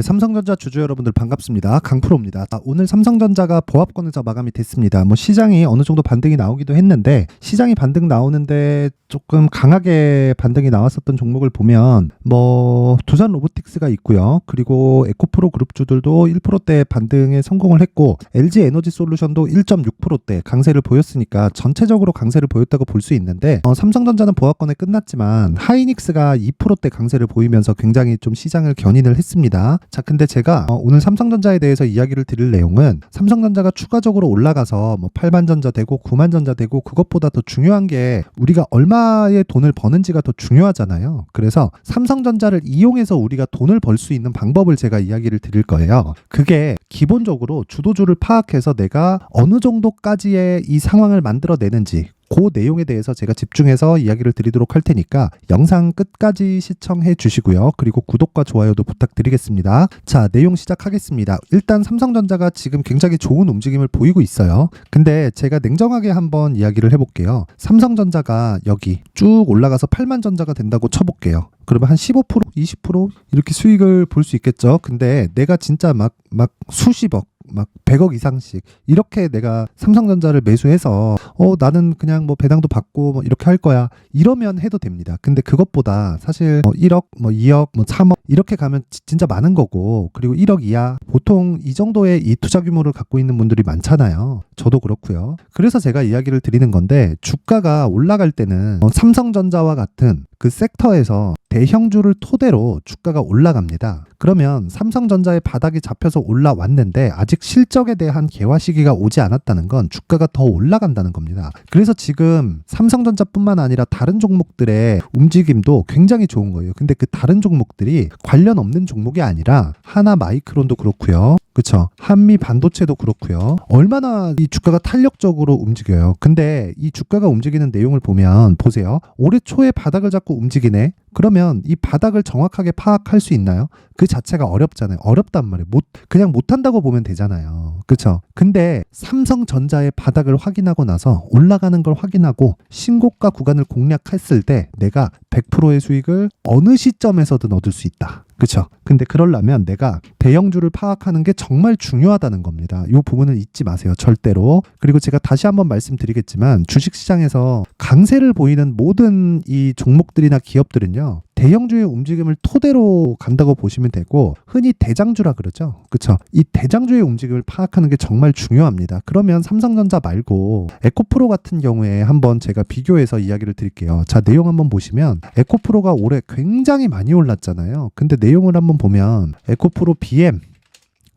삼성전자 주주 여러분들 반갑습니다. 강프로입니다. 오늘 삼성전자가 보합권에서 마감이 됐습니다. 시장이 어느 정도 반등이 나오기도 했는데 시장이 반등 나오는데 조금 강하게 반등이 나왔었던 종목을 보면 두산 로보틱스가 있고요. 그리고 에코프로 그룹주들도 1%대 반등에 성공을 했고 LG 에너지 솔루션도 1.6%대 강세를 보였으니까 전체적으로 강세를 보였다고 볼 수 있는데 삼성전자는 보합권에 끝났지만 하이닉스가 2%대 강세를 보이면서 굉장히 좀 시장을 견인을 했습니다. 자, 근데 제가 오늘 삼성전자에 대해서 이야기를 드릴 내용은 삼성전자가 추가적으로 올라가서 8만전자 되고 9만전자 되고 그것보다 더 중요한 게 우리가 얼마의 돈을 버는지가 더 중요하잖아요. 그래서 삼성전자를 이용해서 우리가 돈을 벌 수 있는 방법을 제가 이야기를 드릴 거예요. 그게 기본적으로 주도주를 파악해서 내가 어느 정도까지의 이 상황을 만들어내는지 그 내용에 대해서 제가 집중해서 이야기를 드리도록 할 테니까 영상 끝까지 시청해 주시고요. 그리고 구독과 좋아요도 부탁드리겠습니다. 자, 내용 시작하겠습니다. 일단 삼성전자가 지금 굉장히 좋은 움직임을 보이고 있어요. 근데 제가 냉정하게 한번 이야기를 해볼게요. 삼성전자가 여기 쭉 올라가서 8만전자가 된다고 쳐볼게요. 그러면 한 15%, 20% 이렇게 수익을 볼 수 있겠죠. 근데 내가 진짜 막 수십억 100억 이상씩 이렇게 내가 삼성전자를 매수해서 나는 그냥 배당도 받고 이렇게 할 거야 이러면 해도 됩니다. 근데 그것보다 사실 1억 2억 3억 이렇게 가면 진짜 많은 거고, 그리고 1억 이하 보통 이 정도의 이 투자 규모를 갖고 있는 분들이 많잖아요. 저도 그렇고요. 그래서 제가 이야기를 드리는 건데, 주가가 올라갈 때는 삼성전자와 같은 그 섹터에서 대형주를 토대로 주가가 올라갑니다. 그러면 삼성전자의 바닥이 잡혀서 올라왔는데 아직 실적에 대한 개화 시기가 오지 않았다는 건 주가가 더 올라간다는 겁니다. 그래서 지금 삼성전자뿐만 아니라 다른 종목들의 움직임도 굉장히 좋은 거예요. 근데 그 다른 종목들이 관련 없는 종목이 아니라 하나 마이크론도 그렇고요. 그쵸? 한미 반도체도 그렇고요. 얼마나 이 주가가 탄력적으로 움직여요. 근데 이 주가가 움직이는 내용을 보면 보세요. 올해 초에 바닥을 잡고 움직이네. 그러면 이 바닥을 정확하게 파악할 수 있나요? 그 자체가 어렵잖아요. 어렵단 말이에요. 그냥 못한다고 보면 되잖아요. 그쵸? 근데 삼성전자의 바닥을 확인하고 나서 올라가는 걸 확인하고 신고가 구간을 공략했을 때 내가 100%의 수익을 어느 시점에서든 얻을 수 있다. 그쵸? 근데 그러려면 내가 대형주를 파악하는 게 정말 중요하다는 겁니다. 이 부분을 잊지 마세요. 절대로. 그리고 제가 다시 한번 말씀드리겠지만 주식시장에서 강세를 보이는 모든 이 종목들이나 기업들은요, 대형주의 움직임을 토대로 간다고 보시면 되고, 흔히 대장주라 그러죠. 그쵸? 이 대장주의 움직임을 파악하는 게 정말 중요합니다. 그러면 삼성전자 말고 에코프로 같은 경우에 한번 제가 비교해서 이야기를 드릴게요. 자, 내용 한번 보시면 에코프로가 올해 굉장히 많이 올랐잖아요. 근데 내용을 한번 보면 에코프로 BM,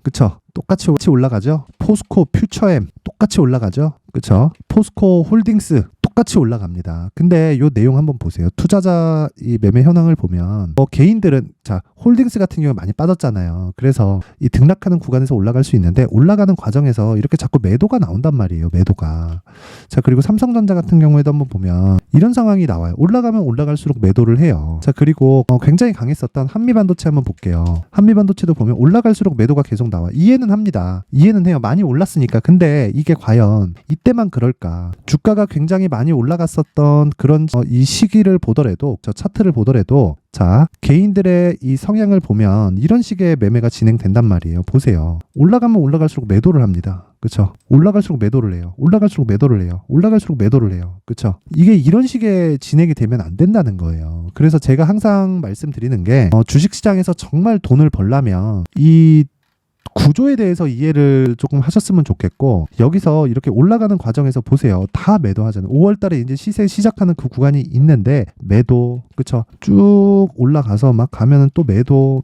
그쵸? 똑같이 올라가죠. 포스코 퓨처엠 똑같이 올라가죠. 그쵸? 포스코 홀딩스 똑같이 올라갑니다. 근데 요 내용 한번 보세요. 투자자 이 매매 현황을 보면 개인들은, 자, 홀딩스 같은 경우에 많이 빠졌잖아요. 그래서 이 등락하는 구간에서 올라갈 수 있는데 올라가는 과정에서 이렇게 자꾸 매도가 나온단 말이에요. 매도가. 자, 그리고 삼성전자 같은 경우에도 한번 보면 이런 상황이 나와요. 올라가면 올라갈수록 매도를 해요. 자, 그리고 굉장히 강했었던 한미반도체 한번 볼게요. 한미반도체도 보면 올라갈수록 매도가 계속 나와. 이해는 합니다. 이해는 해요. 많이 올랐으니까. 근데 이게 과연 이때만 그럴까? 주가가 굉장히 많이 올라갔었던 그런 이 시기를 보더라도, 저 차트를 보더라도, 자, 개인들의 이 성향을 보면 이런 식의 매매가 진행된단 말이에요. 보세요. 올라가면 올라갈수록 매도를 합니다. 그쵸? 올라갈수록 매도를 해요. 올라갈수록 매도를 해요. 올라갈수록 매도를 해요. 그쵸? 이게 이런 식의 진행이 되면 안 된다는 거예요. 그래서 제가 항상 말씀드리는 게 주식시장에서 정말 돈을 벌려면 이 구조에 대해서 이해를 조금 하셨으면 좋겠고, 여기서 이렇게 올라가는 과정에서 보세요. 다 매도하잖아요. 5월 달에 이제 시세 시작하는 그 구간이 있는데 매도, 그쵸? 쭉 올라가서 막 가면은 또 매도,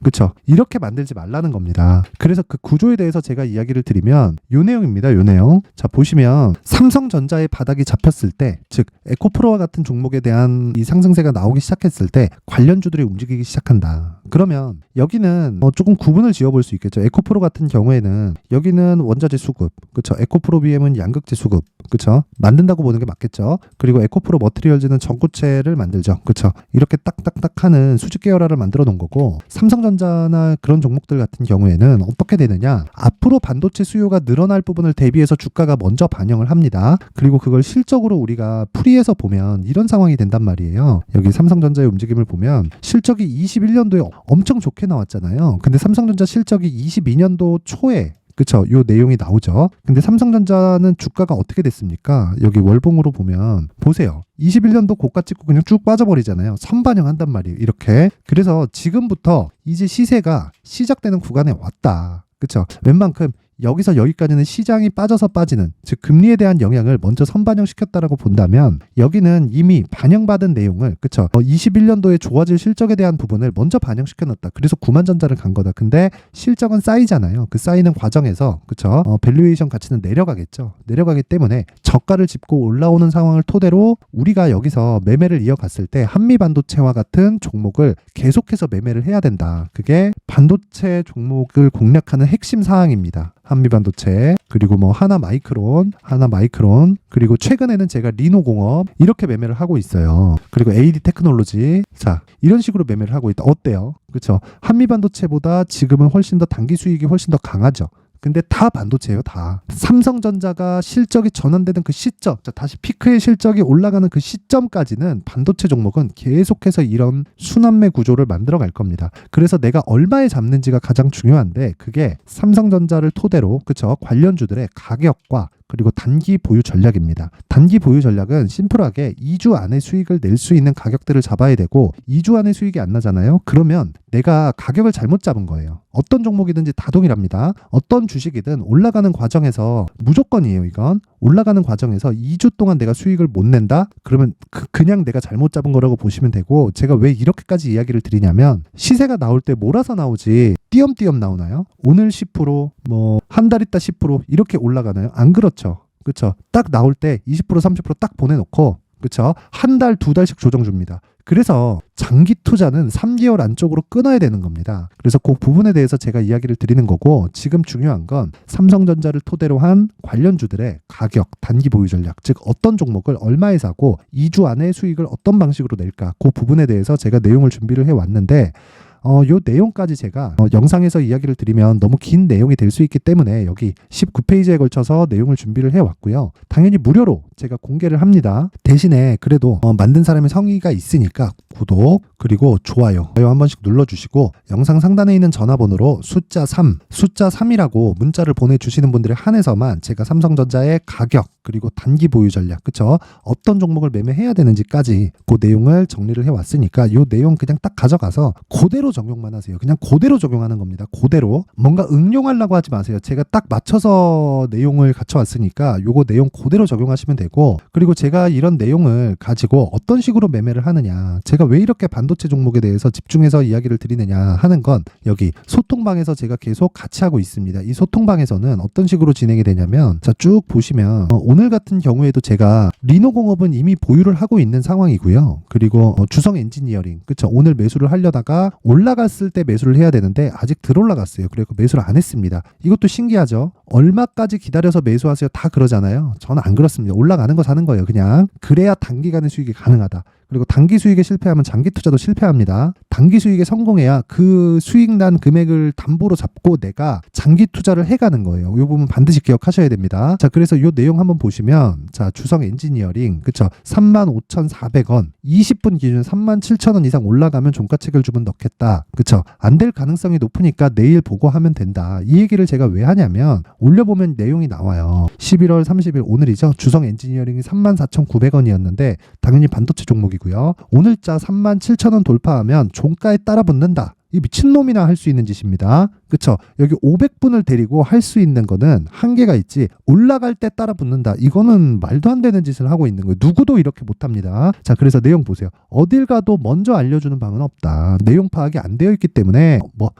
그쵸? 이렇게 만들지 말라는 겁니다. 그래서 그 구조에 대해서 제가 이야기를 드리면 요 내용입니다. 요 내용. 자, 보시면 삼성전자의 바닥이 잡혔을 때, 즉 에코프로와 같은 종목에 대한 이 상승세가 나오기 시작했을 때 관련주들이 움직이기 시작한다. 그러면 여기는 조금 구분을 지어볼 수 있겠죠. 에코프로 같은 경우에는 여기는 원자재 수급, 그쵸? 에코프로 BM은 양극재 수급, 그쵸? 만든다고 보는 게 맞겠죠. 그리고 에코프로 머티리얼즈는 전구체를 만들죠, 그쵸? 이렇게 딱딱딱 하는 수직 계열화를 만들어 놓은 거고, 삼성전자나 그런 종목들 같은 경우에는 어떻게 되느냐, 앞으로 반도체 수요가 늘어날 부분을 대비해서 주가가 먼저 반영을 합니다. 그리고 그걸 실적으로 우리가 풀이해서 보면 이런 상황이 된단 말이에요. 여기 삼성전자의 움직임을 보면 실적이 21년도에 엄청 좋게 나왔잖아요. 근데 삼성전자 실적이 22년도 초에 그쵸. 요 내용이 나오죠. 근데 삼성전자는 주가가 어떻게 됐습니까? 여기 월봉으로 보면 보세요. 21년도 고가 찍고 그냥 쭉 빠져버리잖아요. 선반영한단 말이에요. 이렇게. 그래서 지금부터 이제 시세가 시작되는 구간에 왔다. 그쵸. 웬만큼 여기서 여기까지는 시장이 빠져서 빠지는, 즉 금리에 대한 영향을 먼저 선반영시켰다라고 본다면 여기는 이미 반영받은 내용을, 그쵸, 21년도에 좋아질 실적에 대한 부분을 먼저 반영시켜놨다. 그래서 구만전자를 간 거다. 근데 실적은 쌓이잖아요. 그 쌓이는 과정에서, 그쵸, 밸류에이션 가치는 내려가겠죠. 내려가기 때문에 저가를 짚고 올라오는 상황을 토대로 우리가 여기서 매매를 이어갔을 때 한미반도체와 같은 종목을 계속해서 매매를 해야 된다. 그게 반도체 종목을 공략하는 핵심 사항입니다. 한미반도체, 그리고 뭐 하나마이크론, 그리고 최근에는 제가 리노공업 이렇게 매매를 하고 있어요. 그리고 AD테크놀로지, 자 이런 식으로 매매를 하고 있다. 어때요? 그렇죠? 한미반도체보다 지금은 훨씬 더 단기 수익이 훨씬 더 강하죠. 근데 다 반도체예요, 다. 삼성전자가 실적이 전환되는 그 시점, 다시 피크의 실적이 올라가는 그 시점까지는 반도체 종목은 계속해서 이런 순환매 구조를 만들어 갈 겁니다. 그래서 내가 얼마에 잡는지가 가장 중요한데 그게 삼성전자를 토대로, 그쵸, 관련주들의 가격과 그리고 단기 보유 전략입니다. 단기 보유 전략은 심플하게 2주 안에 수익을 낼 수 있는 가격들을 잡아야 되고 2주 안에 수익이 안 나잖아요. 그러면 내가 가격을 잘못 잡은 거예요. 어떤 종목이든지 다 동일합니다. 어떤 주식이든 올라가는 과정에서 무조건이에요. 이건 올라가는 과정에서 2주 동안 내가 수익을 못 낸다? 그러면 그냥 내가 잘못 잡은 거라고 보시면 되고, 제가 왜 이렇게까지 이야기를 드리냐면 시세가 나올 때 몰아서 나오지 띄엄띄엄 나오나요? 오늘 10%, 뭐 한 달 있다 10% 이렇게 올라가나요? 안 그렇죠. 그렇죠. 딱 나올 때 20% 30%딱 보내놓고, 그렇죠, 한 달 두 달씩 조정 줍니다. 그래서 장기 투자는 3개월 안쪽으로 끊어야 되는 겁니다. 그래서 그 부분에 대해서 제가 이야기를 드리는 거고, 지금 중요한 건 삼성전자를 토대로 한 관련주들의 가격, 단기 보유 전략, 즉 어떤 종목을 얼마에 사고 2주 안에 수익을 어떤 방식으로 낼까, 그 부분에 대해서 제가 내용을 준비를 해왔는데 요 내용까지 제가 영상에서 이야기를 드리면 너무 긴 내용이 될 수 있기 때문에 여기 19페이지에 걸쳐서 내용을 준비를 해왔고요. 당연히 무료로 제가 공개를 합니다. 대신에 그래도 만든 사람의 성의가 있으니까 구독 그리고 좋아요 한 번씩 눌러주시고, 영상 상단에 있는 전화번호로 숫자 3이라고 문자를 보내주시는 분들에 한해서만 제가 삼성전자의 가격 그리고 단기 보유 전략, 그쵸, 어떤 종목을 매매해야 되는지까지 그 내용을 정리를 해왔으니까 요 내용 그냥 딱 가져가서 그대로 적용만 하세요. 그냥 그대로 적용하는 겁니다. 그대로. 뭔가 응용하려고 하지 마세요. 제가 딱 맞춰서 내용을 갖춰왔으니까 요거 내용 그대로 적용하시면 되고, 그리고 제가 이런 내용을 가지고 어떤 식으로 매매를 하느냐, 제가 왜 이렇게 반도체 종목에 대해서 집중해서 이야기를 드리느냐 하는 건 여기 소통방에서 제가 계속 같이 하고 있습니다. 이 소통방에서는 어떤 식으로 진행이 되냐면, 자 쭉 보시면 오늘 같은 경우에도 제가 리노공업은 이미 보유를 하고 있는 상황이고요. 그리고 주성 엔지니어링, 그쵸, 오늘 매수를 하려다가 올라갔을 때 매수를 해야 되는데 아직 덜 올라갔어요. 그래서 매수를 안 했습니다. 이것도 신기하죠. 얼마까지 기다려서 매수하세요? 다 그러잖아요. 저는 안 그렇습니다. 올라가는 거 사는 거예요. 그냥 그래야 단기간의 수익이 가능하다. 그리고 단기 수익에 실패하면 장기 투자도 실패합니다. 단기 수익에 성공해야 그 수익 난 금액을 담보로 잡고 내가 장기 투자를 해가는 거예요. 이 부분 반드시 기억하셔야 됩니다. 자, 그래서 이 내용 한번 보시면, 자 주성 엔지니어링, 그쵸, 35,400원 20분 기준 37,000원 이상 올라가면 종가책을 주문 넣겠다. 그쵸, 안 될 가능성이 높으니까 내일 보고 하면 된다. 이 얘기를 제가 왜 하냐면 올려보면 내용이 나와요. 11월 30일 오늘이죠. 주성 엔지니어링이 34,900원이었는데 당연히 반도체 종목이 고요. 오늘자 37,000원 돌파하면 종가에 따라 붙는다. 이 미친놈이나 할 수 있는 짓입니다. 그쵸? 여기 500분을 데리고 할 수 있는 거는 한계가 있지, 올라갈 때 따라 붙는다, 이거는 말도 안 되는 짓을 하고 있는 거예요. 누구도 이렇게 못합니다. 자, 그래서 내용 보세요. 어딜 가도 먼저 알려주는 방은 없다. 내용 파악이 안 되어 있기 때문에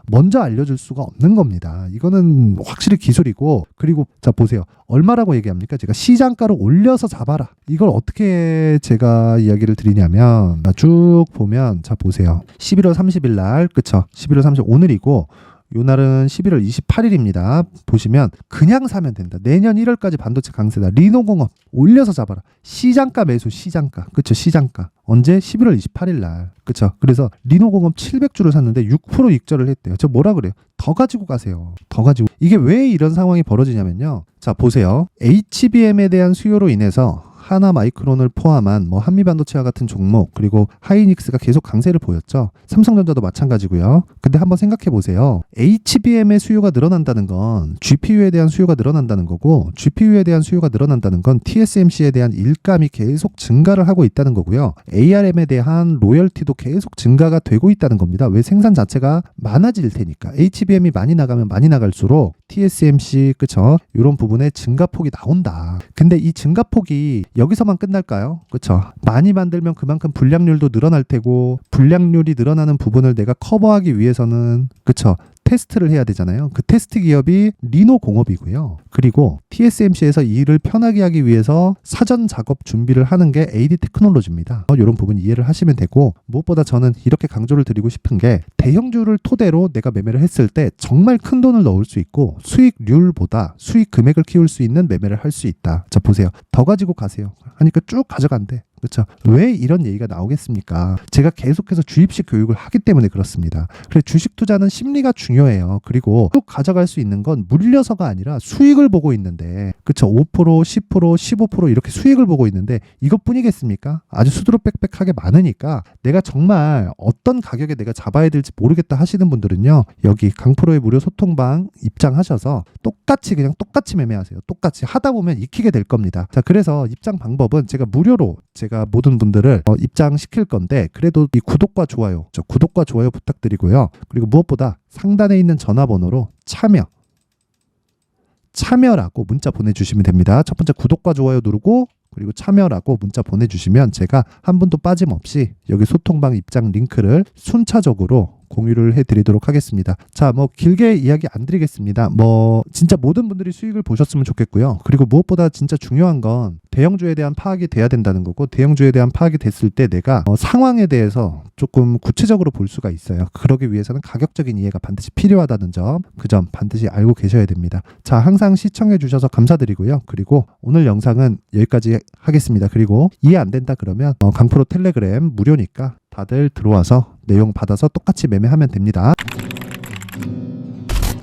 먼저 알려줄 수가 없는 겁니다. 이거는 확실히 기술이고, 그리고 자 보세요. 얼마라고 얘기합니까? 제가 시장가로 올려서 잡아라. 이걸 어떻게 제가 이야기를 드리냐면, 쭉 보면, 자 보세요. 11월 30일 날, 그쵸, 11월 30일 오늘이고, 요 날은 11월 28일입니다. 보시면 그냥 사면 된다. 내년 1월까지 반도체 강세다. 리노공업 올려서 잡아라. 시장가 매수, 시장가. 그쵸, 시장가. 언제? 11월 28일 날. 그쵸. 그래서 리노공업 700주를 샀는데 6% 익절을 했대요. 저 뭐라 그래요? 더 가지고 가세요. 더 가지고. 이게 왜 이런 상황이 벌어지냐면요. 자, 보세요. HBM에 대한 수요로 인해서 하나마이크론을 포함한 뭐 한미반도체와 같은 종목, 그리고 하이닉스가 계속 강세를 보였죠. 삼성전자도 마찬가지고요. 근데 한번 생각해 보세요. HBM의 수요가 늘어난다는 건 GPU에 대한 수요가 늘어난다는 거고, GPU에 대한 수요가 늘어난다는 건 TSMC에 대한 일감이 계속 증가를 하고 있다는 거고요. ARM에 대한 로열티도 계속 증가가 되고 있다는 겁니다. 왜? 생산 자체가 많아질 테니까. HBM이 많이 나가면 많이 나갈수록 TSMC, 그쵸? 이런 부분에 증가폭이 나온다. 근데 이 증가폭이 여기서만 끝날까요? 그쵸? 많이 만들면 그만큼 불량률도 늘어날 테고, 불량률이 늘어나는 부분을 내가 커버하기 위해서는, 그쵸? 테스트를 해야 되잖아요. 그 테스트 기업이 리노공업이고요. 그리고 TSMC에서 일을 편하게 하기 위해서 사전 작업 준비를 하는 게 AD 테크놀로지입니다. 이런 부분 이해를 하시면 되고, 무엇보다 저는 이렇게 강조를 드리고 싶은 게, 대형주를 토대로 내가 매매를 했을 때 정말 큰 돈을 넣을 수 있고 수익률보다 수익 금액을 키울 수 있는 매매를 할 수 있다. 자, 보세요. 더 가지고 가세요 하니까 쭉 가져간대. 그렇죠? 왜 이런 얘기가 나오겠습니까? 제가 계속해서 주입식 교육을 하기 때문에 그렇습니다. 그래서 주식 투자는 심리가 중요해요. 그리고 쭉 가져갈 수 있는 건 물려서가 아니라 수익을 보고 있는데, 그렇죠? 5%, 10%, 15% 이렇게 수익을 보고 있는데 이것뿐이겠습니까? 아주 수두룩 빽빽하게 많으니까 내가 정말 어떤 가격에 내가 잡아야 될지 모르겠다 하시는 분들은요, 여기 강프로의 무료 소통방 입장하셔서 똑같이 매매하세요. 똑같이 하다 보면 익히게 될 겁니다. 자, 그래서 입장 방법은 제가 무료로 제가 모든 분들을 입장시킬 건데, 그래도 이 구독과 좋아요, 구독과 좋아요 부탁드리고요. 그리고 무엇보다 상단에 있는 전화번호로 참여라고 문자 보내주시면 됩니다. 첫 번째 구독과 좋아요 누르고, 그리고 참여라고 문자 보내주시면 제가 한 분도 빠짐없이 여기 소통방 입장 링크를 순차적으로 공유를 해드리도록 하겠습니다. 자, 뭐 길게 이야기 안 드리겠습니다. 뭐 진짜 모든 분들이 수익을 보셨으면 좋겠고요. 그리고 무엇보다 진짜 중요한 건 대형주에 대한 파악이 돼야 된다는 거고, 대형주에 대한 파악이 됐을 때 내가 상황에 대해서 조금 구체적으로 볼 수가 있어요. 그러기 위해서는 가격적인 이해가 반드시 필요하다는 점, 그 점 반드시 알고 계셔야 됩니다. 자, 항상 시청해 주셔서 감사드리고요. 그리고 오늘 영상은 여기까지 하겠습니다. 그리고 이해 안 된다 그러면 강프로 텔레그램 무료니까 다들 들어와서 내용 받아서 똑같이 매매하면 됩니다.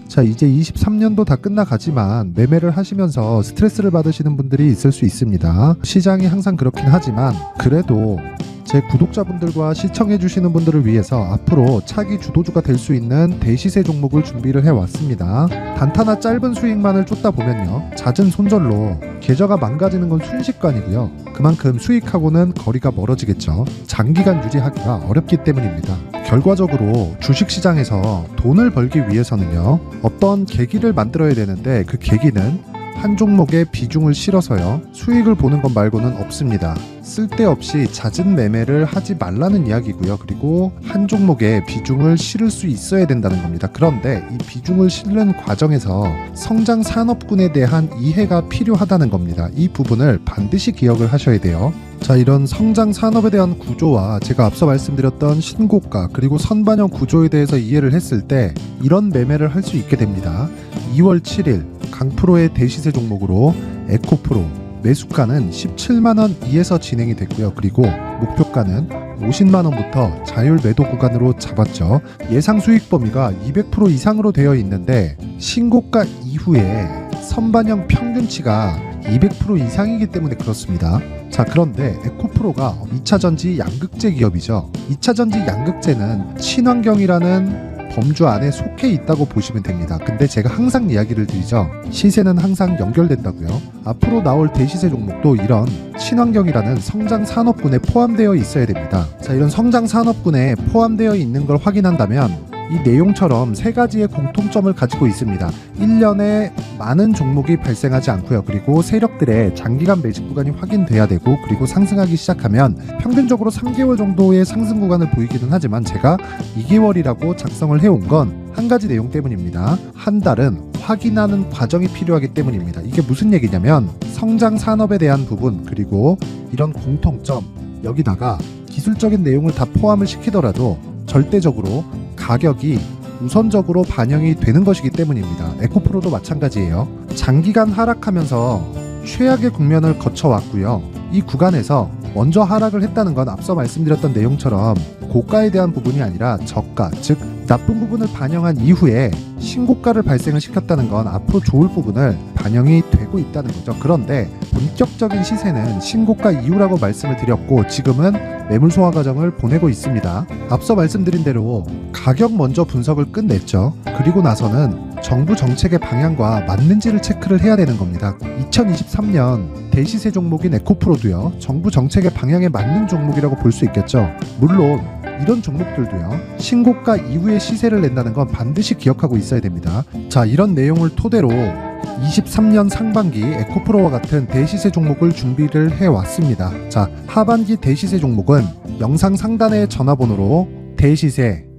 자, 이제 23년도 다 끝나가지만 매매를 하시면서 스트레스를 받으시는 분들이 있을 수 있습니다. 시장이 항상 그렇긴 하지만 그래도 제 구독자분들과 시청해주시는 분들을 위해서 앞으로 차기 주도주가 될 수 있는 대시세 종목을 준비를 해왔습니다. 단타나 짧은 수익만을 쫓다 보면요, 잦은 손절로 계좌가 망가지는 건 순식간이고요. 그만큼 수익하고는 거리가 멀어지겠죠. 장기간 유지하기가 어렵기 때문입니다. 결과적으로 주식시장에서 돈을 벌기 위해서는요, 어떤 계기를 만들어야 되는데, 그 계기는 한 종목에 비중을 실어서요, 수익을 보는 것 말고는 없습니다. 쓸데없이 잦은 매매를 하지 말라는 이야기고요. 그리고 한 종목에 비중을 실을 수 있어야 된다는 겁니다. 그런데 이 비중을 실는 과정에서 성장 산업군에 대한 이해가 필요하다는 겁니다. 이 부분을 반드시 기억을 하셔야 돼요. 자, 이런 성장 산업에 대한 구조와 제가 앞서 말씀드렸던 신고가 그리고 선반영 구조에 대해서 이해를 했을 때 이런 매매를 할 수 있게 됩니다. 2월 7일 강프로의 대시세 종목으로 에코프로 매수가는 17만원 이에서 진행이 됐고요. 그리고 목표가는 50만원부터 자율 매도 구간으로 잡았죠. 예상 수익 범위가 200% 이상으로 되어 있는데 신고가 이후에 선반영 평균치가 200% 이상이기 때문에 그렇습니다. 자, 그런데 에코프로가 2차전지 양극재 기업이죠. 2차전지 양극재는 친환경이라는 범주 안에 속해 있다고 보시면 됩니다. 근데 제가 항상 이야기를 드리죠. 시세는 항상 연결된다고요. 앞으로 나올 대시세 종목도 이런 친환경이라는 성장 산업군에 포함되어 있어야 됩니다. 자, 이런 성장 산업군에 포함되어 있는 걸 확인한다면 이 내용처럼 세 가지의 공통점을 가지고 있습니다. 1년에 많은 종목이 발생하지 않고요. 그리고 세력들의 장기간 매집 구간이 확인돼야 되고, 그리고 상승하기 시작하면 평균적으로 3개월 정도의 상승 구간을 보이기는 하지만 제가 2개월이라고 작성을 해온 건 한 가지 내용 때문입니다. 한 달은 확인하는 과정이 필요하기 때문입니다. 이게 무슨 얘기냐면 성장 산업에 대한 부분, 그리고 이런 공통점, 여기다가 기술적인 내용을 다 포함을 시키더라도 절대적으로 가격이 우선적으로 반영이 되는 것이기 때문입니다. 에코프로도 마찬가지예요. 장기간 하락하면서 최악의 국면을 거쳐왔고요. 이 구간에서 먼저 하락을 했다는 건 앞서 말씀드렸던 내용처럼 고가에 대한 부분이 아니라 저가, 즉 나쁜 부분을 반영한 이후에 신고가를 발생을 시켰다는 건 앞으로 좋을 부분을 반영이 되고 있다는 거죠. 그런데 본격적인 시세는 신고가 이후라고 말씀을 드렸고 지금은 매물 소화 과정을 보내고 있습니다. 앞서 말씀드린 대로 가격 먼저 분석을 끝냈죠. 그리고 나서는 정부 정책의 방향과 맞는지를 체크를 해야 되는 겁니다. 2023년 대시세 종목인 에코프로도요, 정부 정책의 방향에 맞는 종목이라고 볼 수 있겠죠. 물론 이런 종목들도요, 신고가 이후에 시세를 낸다는 건 반드시 기억하고 있어야 됩니다. 자, 이런 내용을 토대로 23년 상반기 에코프로와 같은 대시세 종목을 준비를 해왔습니다. 자, 하반기 대시세 종목은 영상 상단의 전화번호로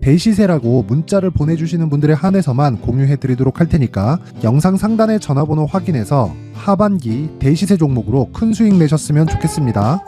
대시세라고 문자를 보내주시는 분들에 한해서만 공유해드리도록 할 테니까 영상 상단의 전화번호 확인해서 하반기 대시세 종목으로 큰 수익 내셨으면 좋겠습니다.